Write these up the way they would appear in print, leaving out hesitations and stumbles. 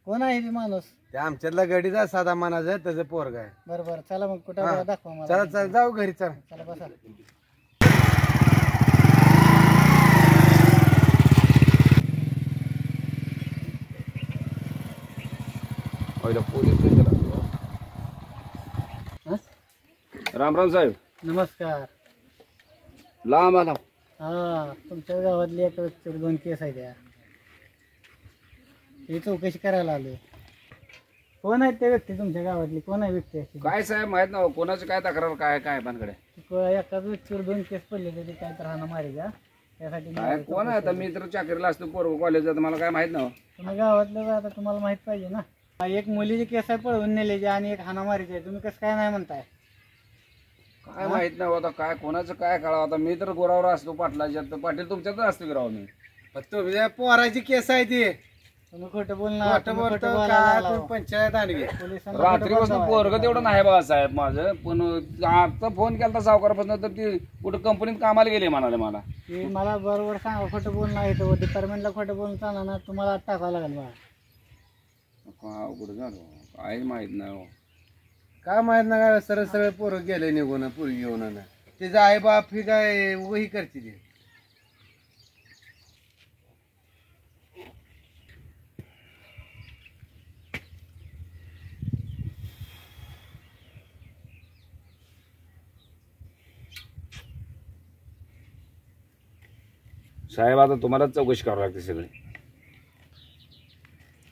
कोण आहे ती माणूस? ते आमच्यातला गडीचा साधा मानाचा त्याचं पोरग आहे. बरोबर चला मग कुठं दाखवा मला. चला चला जाऊ घरी चला. चला बसा. राम राम साहेब. नमस्कार. लांब आला. हा तुमच्या गावातली एक व्यक्तीवर 2 केस आहेत त्या. ही चौकशी करायला आलोय. कोण आहेत त्या व्यक्ती तुमच्या गावातली? कोण आहे व्यक्ती अशी? काय साहेब माहित ना कोणाची काय तक्रार काय काय पानकडे एकाच व्यक्तीवर 2 केस पडले ते काय तर हाना मारी द्या त्यासाठी. काय कोण आहे आता? मी तर चाकरीला असतो पोरग कॉलेजला. मला काय माहित ना. तुम्ही गावातलं आता तुम्हाला माहित पाहिजे ना. एक मुलीची केस आहे पळवून नेल्याची आणि एक हाणामारीची आहे. तुम्ही कसं काय नाही म्हणताय? काय माहित नाही आता काय कोणाचं काय कळावं. आता मी तर गोरावर असतो पाटलाच्या. तर पाटील तुमच्यातच असतो गिराव मी. तुझ्या पोराची केस आहे ती. तुम्ही खोटं बोलणार. पंचायत आणली. रात्रीपासून पोरग तेवढं नाही बघा साहेब माझं. पण आता फोन केला सावकारापासून तर ती कुठं कंपनीत कामाला गेली म्हणाले मला. मला बरोबर सांगा. खोटं बोलणं आहे डिपार्टमेंटला खोटं बोलून चालणार ना. तुम्हाला टाकावं लागेल बघा. कुठं झालं काहीच माहित नाही. काय माहित ना काय सरळ सरळ पोरं गेले निघून पोरगी घेऊन. त्याचं आई बाप ही काय वही करते ती. साहेब आता तुम्हालाच चौकशी करावी लागते सगळी.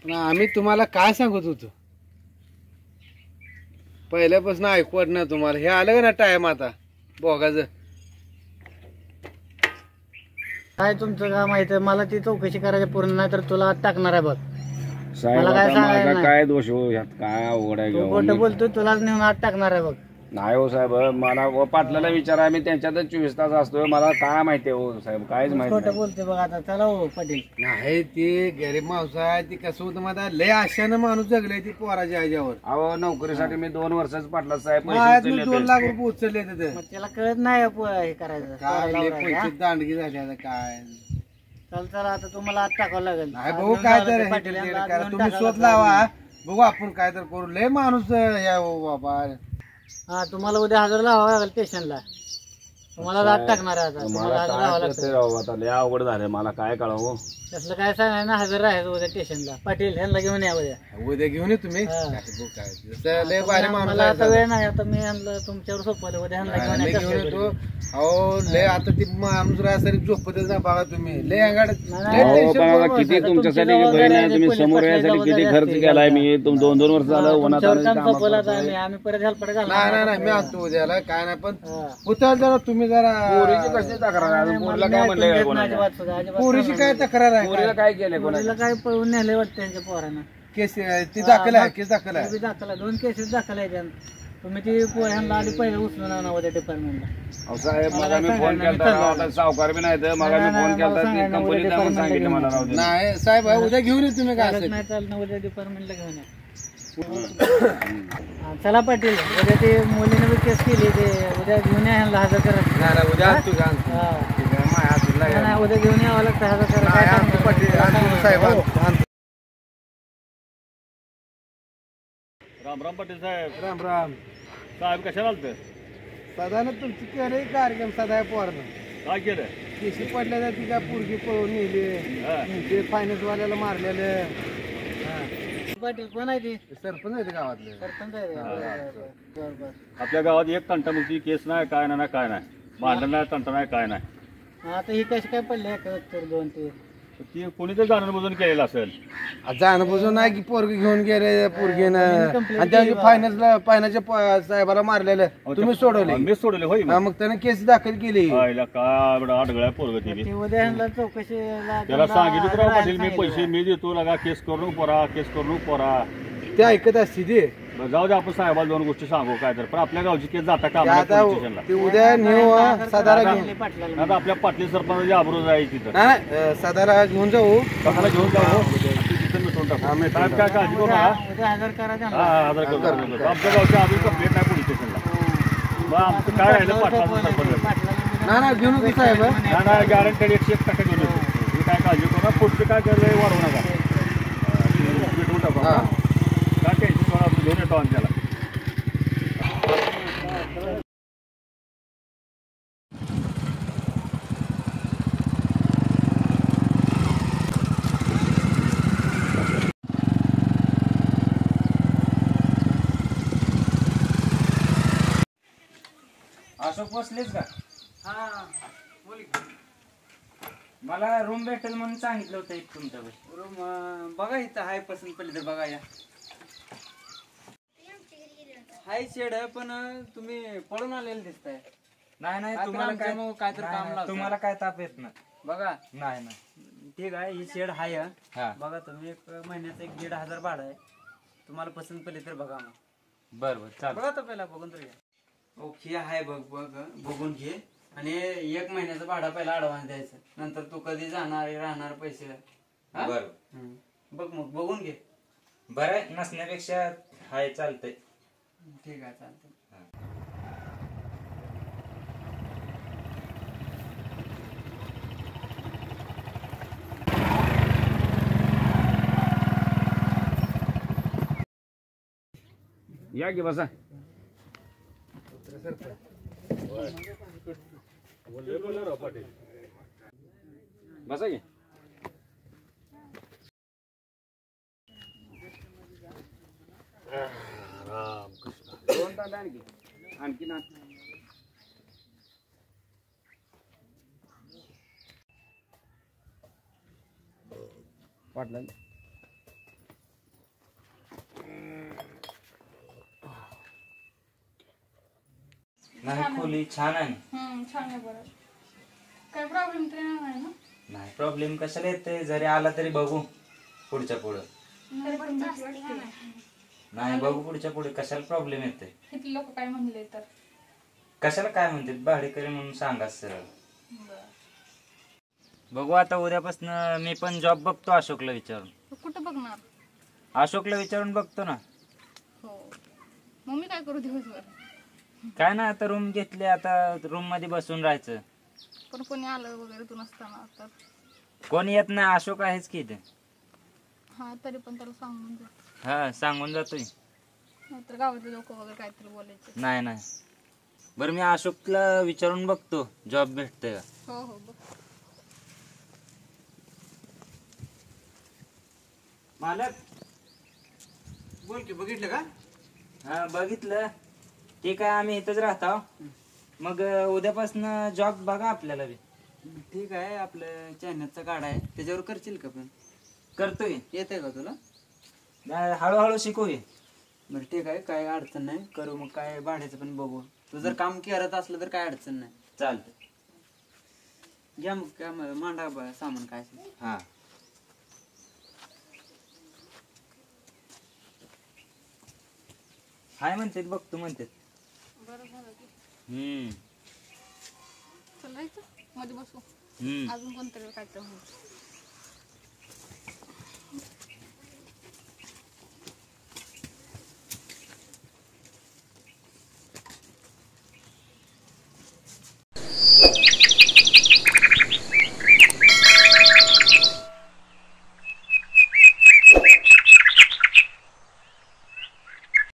आम्ही तुम्हाला काय सांगत होतो पहिल्यापासून ऐकवत ना तुम्हाला. हे आलं का ना टाइम आता बोगाचं. काय तुमचं काम माहिती मला ती चौकशी करायची पूर्ण नाही तर तुला टाकणार आहे बघ. साहेब मला काय आता सांगायचं माझा नाही. काय दोष हो यात? काय अवघड आहे तू घेऊन. खोटं बोलतोय तुलाच नेऊन आत टाकणार आहे बघ. नाही हो साहेब मला पाटलाला विचारा. मी त्यांच्यातच 24 तास असतोय. मला काय माहिती हो साहेब काहीच माहिती खोटं नाही. बोलतोय बघ. आता चला हो पाटील. नाही ती गरीब माणूस आहे. ती कसं होतं माझा लय आशानं माणूस जगले ती पोराच्या ह्याच्यावर. अहो नोकरीसाठी मी 2 वर्षाच पाटला साहेब आज पैसे मी उचलले 2 लाख रुपये उचलले तिथे. मग त्याला कळत नाही हे करायचं. काय लय लावरायचं, पैसे हा? दांडगी झाले आता काय. चल चला आता तुम्हाला आत टाकावं लागेल. नाही आत बघू घेऊन काय जावं तर लागेल हे पाटील यांना, आत करा. घेऊन तुम्ही टाकावं शोध लागेल. लावा. बघू आपण काय तर करू. लय माणूस या बाबा. हा तुम्हाला उद्या हजर लावावं लागेल स्टेशनला. तुम्हाला आत टाकणार आहे आता. तुम्हाला मला हजर काय लावावं करते लागतं. राव आता लय अवघड झाले. मला काय कळावं. तसलं काय सांगायचं ना. हजर राहायचं उद्या स्टेशनला. पाटील ह्यांना घेऊन या उद्या. उद्या घेऊन ये तुम्ही. हा. बघू काय जसं लय भारी माणूस मला आता आहे. वेळ नाही. आता मी ह्यांना तुमच्यावर सोपवलं. उद्या ह्यांना घेऊन लय या घेऊन कसं येतो. तरी. अहो लय आता ती माणूस राहसारी झोपतच ना बघा तुम्ही. लय अंगाड नाही, अहो टेन्शन पण आता करू किती नका. तुमच्यासाठी तुमची बहीण आहे. जबाबदारी तुम्ही आहे, समोर पोलीस यासाठी किती पाटलाची खर्च जबाबदारी केलाय असते. मी. 2 वर्ष झालं उन्हात तुमच्यावर आणून काम कामात सोपवलं आता करतोय. आम्ही परत हेल्पर नाही नाही नाही मी आणतो उद्याला काय नाही. पण हा. उतर जरा तुम्ही जरा पोरीची कसली तक्रार आहे? अजून पोरीला काय म्हणलं काय कोणाला? पोरीची काय तक्रार आहे पोरीला काय? काय केलंय कोणाला? पोरीला काय पळून नेले वाटतं त्यांच्या पोरांना. केस ती दाखल आहे. केस दाखल आहे. ते बी दाखल आहे. 2 केसेस दाखल आहे त्यांना. तुम्ही ती ह्यांना आधी पहिले उचलून आणा उद्या डिपार्टमेंटला. अहो साहेब मला मला मी काय फोन सांगायला केला. नाही, आता सावकार बी नाही तर मला नाही, मी फोन नाही, केला. मला सांगायला कंपनीत उद्या जाऊन सांगितलं department मला ला राहू दे. नाही साहेब उद्या घेऊन ये तुम्ही काय चालत असेल. नाही चालत ना उद्या डिपार्टमेंटला घेऊन या. हा, चला पाटील उद्या ते मुलीने बी केस केली. ते उद्या घेऊन या ह्यांना हजर करा. नाही नाही उद्या आणतो का आणतो. हा. ठीक आहे माझ्या हातून नाही, लागेल. नाही, उद्या घेऊन यावं लागतं हजर करा. नाही काय आणतो करणार? पाटील आणतो साहेब हो. आणतो आणतो. राम राम पाटील साहेब. राम राम. साहेब कशाला आलत? सदानं तुमची केले कार्यक्रम सदा पोरानं काय केलं? केशी पडल्या तर ती काय पोरगी पळून नेली. हा. ते फायनान्स वाल्याला मारलेलं. पाटील कोण आहे ती? सरपंच आहे ते गावातले. सरपंच आहे ते. बरं, बरं. आपल्या गावात एक तंटामुक्ती केस नाही काय नाही काय नाही. भांडण नाही तंटा नाही काय नाही. आता ही कशी काय पडली एका व्यक्तीवर 2 ते? ती कोणी तर जाणून बुजून केलेलं असेल. जाणं बुजून नाही की पोरगी घेऊन गेले पोरगीनं complaint आणि त्याची केली फायनान्सच्या साहेबाला मारलेलं तुम्ही सोडवले. मीच सोडले होय. हा, मग त्याने केस दाखल केली. आईला काय एवढं आडगळ्या पोरग ती. ती उद्या ह्यांना चौकशीला त्याला सांगितलं तर राव पाटील मी सांगितलं. पैसे मी देतो लगा केस करू पोरा केस करू पोरा. ते ऐकत असते ते. बरं, जाऊ दे आपण साहेबाला 2 गोष्टी सांगू काय तर. पण आपल्या गावची केस जाता का ते आता ते उद्या नेऊ सदारा घेऊन. पाटलाला आता आपल्या पाटली सरपंचाची आबरू जायची तिथं. नाही सदारा घेऊन जाऊ. कशाला घेऊन जाऊ तिथं मिटवून टाकू. साहेब काय काळजी करू नका. उद्या हजर करा त्यांना. हा आधार करतो. आमच्या गावची अजून कंप्लेंट नाही पोलीस स्टेशनला. मग आमचं काय राहिलं पाटलाचं सरपंच. नाही नाही घेऊन येतो साहेब. नाही गॅरंटेड 101% घेऊन येतो. तुम्ही काय काळजी करू नका. पुढचे काय केलंय वाढवू नका. मिटवून टाकू. अशोक बसलेच का? हा बोल मला रूम भेटेल म्हणून सांगितलं होतं एक तुमच्याकडे. रूम बघा इथं हाय पसंत पडली तर बघा या. हाय शेड पण तुम्ही पळून आलेले दिसताय. नाही नाही काय तुम्हाला काय आमच्यामुळं काय तर काम नाही, लावताय. तुम्हाला काय ताप येत नाही. बघा नाही नाही. ठीक आहे ही शेड हाय हा बघा तुम्ही एक महिन्याचं 1,500 भाडं आहे. तुम्हाला पसंत पडली तर बघा मग. बरं बरं चालेल. बघा तर पहिला बघून तर घ्या. ओके आहे बघ बघून घे आणि 1 महिन्याचं भाडं पहिला ऍडव्हान्स द्यायचं. नंतर तू कधी जाणार राहणार पैसे हा? बरं बघ मग बघून घे. बरं आहे, नसण्यापेक्षा हाय चालतंय. ठीक आहे चालतंय. या की बसा. बसा की. दोन ताट आणखी ना. वाटलं नाही खोली छान आहे. छान आहे बरं. काय प्रॉब्लेम तर नाही ना? नाही प्रॉब्लेम कशाला येते, जरी आला तरी बघू पुढच्या पुढं. तरी पण भीती वाटते. नाही बघू पुढच्या पुढे कशाला प्रॉब्लेम येते. इथले लोक काय म्हणले तर कशाला काय म्हणते भाडेकरी म्हणून सांगा सरळ. बरं. बघू आता उद्यापासून मी पण जॉब बघतो अशोकला विचारून. तू कुठं बघणार? अशोकला विचारून बघतो ना. हो. मग मी काय करू दिवसभर? काय ना आता रूम घेतली, आता रूम मध्ये बसून राहायचं. पण कोणी आलं वगैरे तू नसताना तर कोणी येत नाही, अशोक आहेच की इथे. हा तरी पण त्याला सांगून दे. हा सांगून जातोय. नाहीतर गावातले लोक वगैरे काहीतरी बोलायचे. नाही नाही. बरं मी अशोकला विचारून बघतो जॉब भेटतोय का. हो हो बघ. मालक बोल की बघितलं का? हा बघितलं. ठीक आहे आम्ही इथंच राहतो. मग उद्यापासून जॉब बघा आपल्याला बी. ठीक आहे. आपलं चायनाचा गाडा आहे त्याच्यावर करशील का पण? करतोय. येते का तुला? हळूहळू शिकूया. बरं ठीक आहे. काय अडचण नाही करू. मग काय भाड्याचं पण बघू. तू जर काम करत असलं तर काय अडचण नाही. चालतंय. घ्या मग काय मांडा सामान काय असेल. हा हाय म्हणतात बघतो म्हणतात. बरं झालं की. हम्म चलायचं मध्ये बसू. हम्म अजून कोणतरी काहीतरी म्हणू.